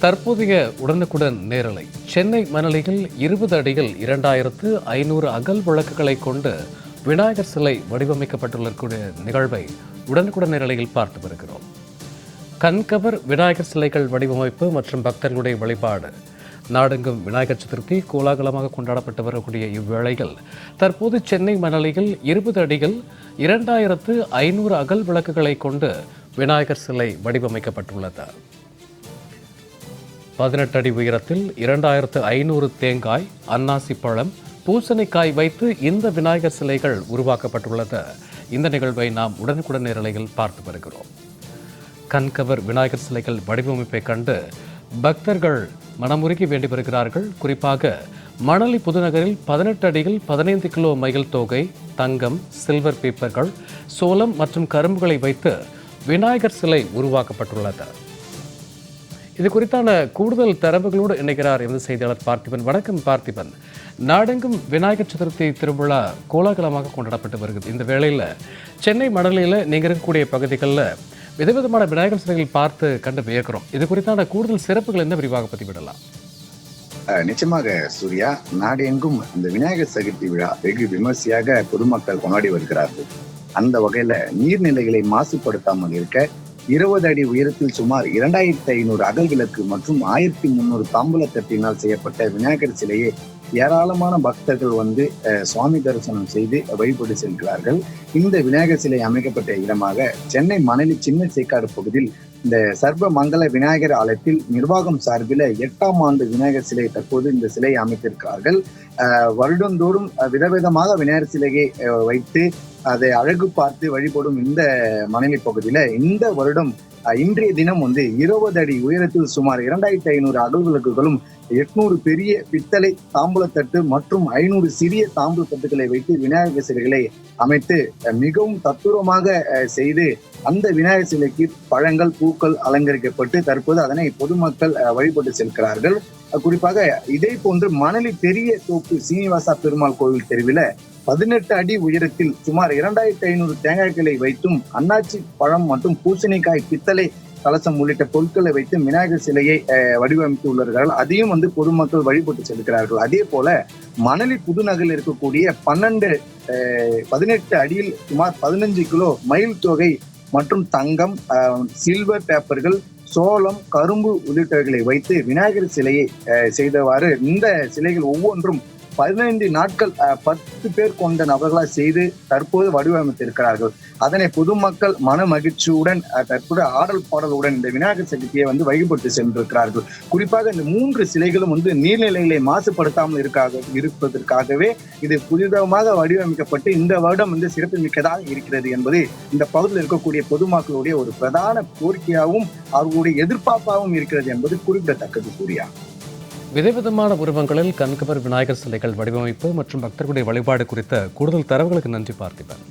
தற்போதைய உடனுக்குடன் நேரலை சென்னை மணலியில் 20 அடியில் 2500 அகல் விளக்குகளை கொண்டு விநாயகர் சிலை வடிவமைக்கப்பட்டுள்ள நிகழ்வை உடனுக்குடன் நேரலையில் பார்த்து வருகிறோம். கண்கவர் விநாயகர் சிலைகள் வடிவமைப்பு மற்றும் பக்தர்களுடைய வழிபாடு நாடெங்கும் விநாயகர் சதுர்த்தி கோலாகலமாக கொண்டாடப்பட்டு வரக்கூடிய இவ்வேளையில் தற்போது சென்னை மணலியில் 20 அடியில் 2500 அகல் விளக்குகளை கொண்டு விநாயகர் சிலை வடிவமைக்கப்பட்டுள்ளது. 18 அடி உயரத்தில் 2500 தேங்காய், அன்னாசி பழம், பூசணிக்காய் வைத்து இந்த விநாயகர் சிலைகள் உருவாக்கப்பட்டுள்ளது. இந்த நிகழ்வை நாம் உடனுக்குடன் நேரலையில் பார்த்து வருகிறோம். கண்கவர் விநாயகர் சிலைகள் வடிவமைப்பை கண்டு பக்தர்கள் மனமுருகி வேண்டி வருகிறார்கள். குறிப்பாக மணலி புதுநகரில் 18 அடியில் 15 கிலோ மயில் தொகை, தங்கம், சில்வர் பேப்பர்கள், சோளம் மற்றும் கரும்புகளை வைத்து விநாயகர் சிலை உருவாக்கப்பட்டுள்ளது. இது குறித்தான கூடுதல் தரவுகளோடு இணைகிறார் எமது செய்தியாளர் பார்த்திபன். வணக்கம் பார்த்திபன். நாடெங்கும் விநாயகர் சதுர்த்தி திருவிழா கோலாகலமாக கொண்டாடப்பட்டு வருகிறது. இந்த வேளையில் சென்னை மணலியில் நீங்கள் இருக்கக்கூடிய பகுதிகளில் விதவிதமான விநாயகர் சிலைகள் பார்த்து கண்டு வியக்கிறோம். இது குறித்தான கூடுதல் சிறப்புகள் என்ன விரிவாக பதிவிடலாம்? நிச்சயமாக சூர்யா, நாடு எங்கும் இந்த விநாயகர் சதுர்த்தி விழா வெகு விமர்சையாக பொதுமக்கள் கொண்டாடி வருகிறார்கள். அந்த வகையில நீர்நிலைகளை மாசுபடுத்தாமல் இருக்க 20 அடி உயரத்தில் சுமார் 2500 அகல் விளக்கு மற்றும் 1300 தாம்பூல தட்டினால் செய்யப்பட்ட விநாயகர் சிலையை ஏராளமான பக்தர்கள் சுவாமி தரிசனம் செய்து வழிபட்டு செல்கிறார்கள். இந்த விநாயகர் சிலை அமைக்கப்பட்ட இடமாக சென்னை மணலி சின்ன சேக்காடு பகுதியில் இந்த சர்வ மங்கள விநாயகர் ஆலயத்தில் நிர்வாகம் சார்பில் 8ஆம் ஆண்டு விநாயகர் சிலை தற்போது இந்த சிலையை அமைத்திருக்கிறார்கள். வருடந்தோறும் விதவிதமாக விநாயகர் சிலையை வைத்து அதை அழகு பார்த்து வழிபடும் இந்த மணலி பகுதியில இந்த வருடம் இன்றைய தினம் 20 அடி உயரத்தில் சுமார் 2500 அகல் விளக்குகளும் 800 பெரிய பித்தளை தாம்பூலத்தட்டு மற்றும் 500 சிறிய தாம்பூல தட்டுகளை வைத்து விநாயகர் சிலைகளை அமைத்து மிகவும் தத்துரமாக செய்து அந்த விநாயகர் சிலைக்கு பழங்கள், பூக்கள் அலங்கரிக்கப்பட்டு தற்போது அதனை பொதுமக்கள் வழிபட்டு செல்கிறார்கள். குறிப்பாக இதே போன்று மணலி பெரிய தோப்பு சீனிவாசா பெருமாள் கோவில் தெருவில் 18 அடி உயரத்தில் சுமார் 2500 தேங்காய்களை வைத்தும் அன்னாச்சி பழம் மற்றும் பூசணிக்காய், பித்தளை கலசம் உள்ளிட்ட பொருட்களை வைத்து விநாயகர் சிலையை வடிவமைத்து உள்ளார்கள். அதையும் பொதுமக்கள் வழிபட்டு செல்கிறார்கள். அதே போல மணலி புதுநகரில் இருக்கக்கூடிய 18 அடியில் சுமார் 15 கிலோ மயில் தொகை மற்றும் தங்கம், சில்வர் பேப்பர்கள், சோளம், கரும்பு உள்ளிட்டவைகளை வைத்து விநாயகர் சிலையை செய்தவாறு இந்த சிலைகள் ஒவ்வொன்றும் 15 நாட்கள் 10 பேர் கொண்ட நபர்களாக செய்து தற்போது வடிவமைத்திருக்கிறார்கள். அதனை பொதுமக்கள் மன மகிழ்ச்சியுடன் தற்போது ஆடல் பாடலுடன் இந்த விநாயகர் சதுர்த்தியை வழிபட்டு சென்றிருக்கிறார்கள். குறிப்பாக இந்த 3 சிலைகளும் நீர்நிலைகளை மாசுபடுத்தாமல் இருப்பதற்காகவே இது புதிதமாக வடிவமைக்கப்பட்டு இந்த வருடம் சிறப்பு மிக்கதாக இருக்கிறது என்பது இந்த பகுதியில் இருக்கக்கூடிய பொதுமக்களுடைய ஒரு பிரதான கோரிக்கையாகவும் அவர்களுடைய எதிர்பார்ப்பாகவும் இருக்கிறது என்பது குறிப்பிடத்தக்கது. சூர்யா, விதவிதமான உருவங்களில் கண்கவர் விநாயகர் சிலைகள் வடிவமைப்பு மற்றும் பக்தர்களுடைய வழிபாடு குறித்த கூடுதல் தரவுகளுக்கு நன்றி பார்த்திபன்.